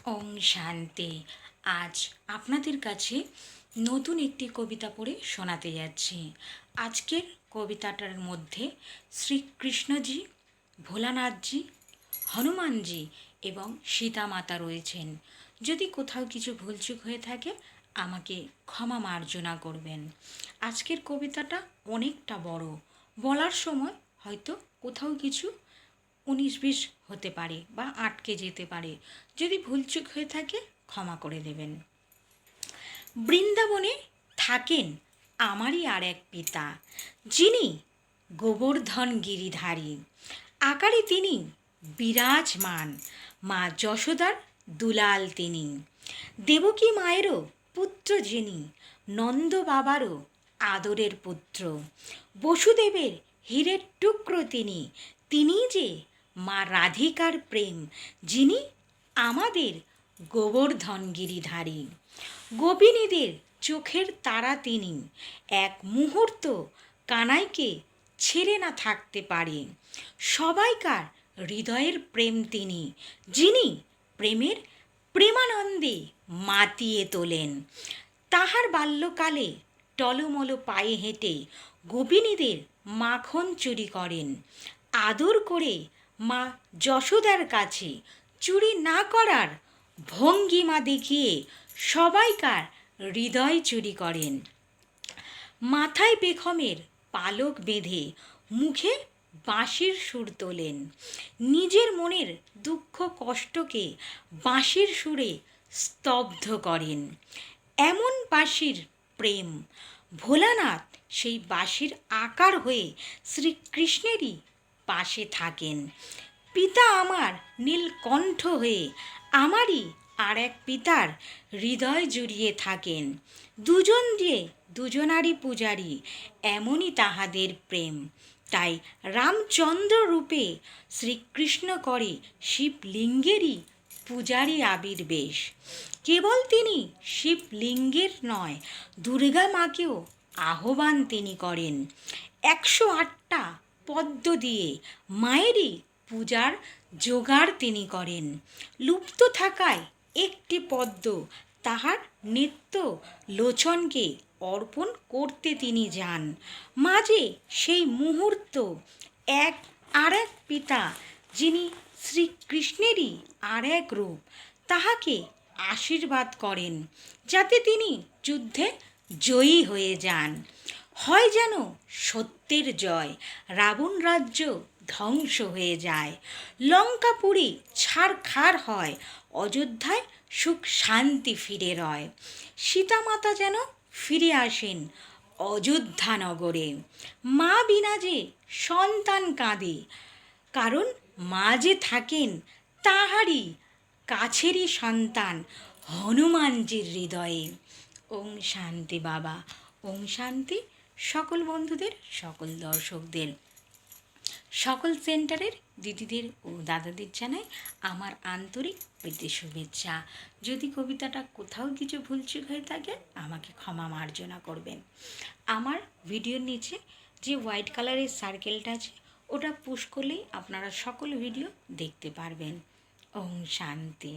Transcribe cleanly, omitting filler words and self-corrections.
ওম শান্তি। আজ আপনাদের কাছে নতুন একটি কবিতা পড়ে শোনাতে যাচ্ছি। আজকের কবিতাটার মধ্যে শ্রীকৃষ্ণজি, ভোলানাথজি, হনুমানজি এবং সীতা মাতা রয়েছেন। যদি কোথাও কিছু ভুলচুক হয়ে থাকে আমাকে ক্ষমা মার্জনা করবেন। আজকের কবিতাটা অনেকটা বড়, বলার সময় হয়তো কোথাও কিছু 19-20 হতে পারে বা আটকে যেতে পারে। যদি ভুলচুক হয়ে থাকে ক্ষমা করে দেবেন। বৃন্দাবনে থাকেন আমারই আর এক পিতা, যিনি গোবর্ধন গিরিধারী। আকারে তিনি বিরাজমান, মা যশোদার দুলাল তিনি। দেবকী মায়েরও পুত্র যিনি, নন্দ বাবারও আদরের পুত্র। বসুদেবের হীরের টুকরো তিনি, তিনিই যে মা রাধিকার প্রেম, যিনি আমাদের গোবর্ধন গিরিধারী। গোপিনীদের চোখের তারা তিনি, এক মুহূর্ত কানাইকে ছেড়ে না থাকতে পারে। সবাইকার হৃদয়ের প্রেম তিনি, যিনি প্রেমের প্রেমানন্দে মাতিয়ে তোলেন। তাহার বাল্যকালে টলমল পায়ে হেঁটে গোপিনীদের মাখন চুরি করেন। আদর করে মা যশোদার কাছে চুরি না করার ভঙ্গিমা দেখিয়ে সবাইকার হৃদয় চুরি করেন। মাথায় পেখমের পালক বেঁধে মুখে বাঁশির সুর তোলেন। নিজের মনের দুঃখ কষ্টকে বাঁশির সুরে স্তব্ধ করেন। এমন বাঁশির প্রেম, ভোলানাথ সেই বাঁশির আকার হয়ে শ্রীকৃষ্ণেরই পাশে থাকেন। পিতা আমার নীলকণ্ঠ হয়ে আমারই আর এক পিতার হৃদয় জুড়িয়ে থাকেন। দুজন যে দুজনারই পূজারী, এমনই তাহাদের প্রেম। তাই রামচন্দ্র রূপে শ্রীকৃষ্ণ করে শিবলিঙ্গেরই পূজারী আবির্বেশ। কেবল তিনি শিবলিঙ্গের নয়, দুর্গা মাকেও আহ্বান তিনি করেন। 108টা পদ্ম দিয়ে মায়েরই পূজার জোগাড় তিনি করেন। লুপ্ত থাকায় একটি পদ্ম তাহার নিত্য লোচনকে অর্পণ করতে তিনি যান। মাঝে সেই মুহূর্ত এক আর এক পিতা, যিনি শ্রীকৃষ্ণেরই আর এক রূপ, তাহাকে আশীর্বাদ করেন যাতে তিনি যুদ্ধে জয়ী হয়ে যান। হয় যেন সত্যের জয়, রাবণ রাজ্য ধ্বংস হয়ে যায়, লঙ্কাপুরী ছারখার হয়, অযোধ্যায় সুখ শান্তি ফিরে রয়। সীতামাতা যেন ফিরে আসেন অযোধ্যা নগরে। মা বিনা যে সন্তান কাঁদে, কারণ মা যে থাকেন তাহারই কাছেরই সন্তান হনুমানজির হৃদয়ে। ওং শান্তি বাবা। ওং শান্তি। সকল বন্ধুদের, সকল দর্শকদের, সকল সেন্টারের দিদিদের ও দাদাদের জানাই আমার আন্তরিক প্রীতি শুভেচ্ছা। যদি কবিতাটা কোথাও কিছু ভুলচুক হয়ে থাকে আমাকে ক্ষমা মার্জনা করবেন। আমার ভিডিওর নিচে যে হোয়াইট কালারের সার্কেলটা আছে ওটা পুশ করলেই আপনারা সকল ভিডিও দেখতে পারবেন। ওং শান্তি।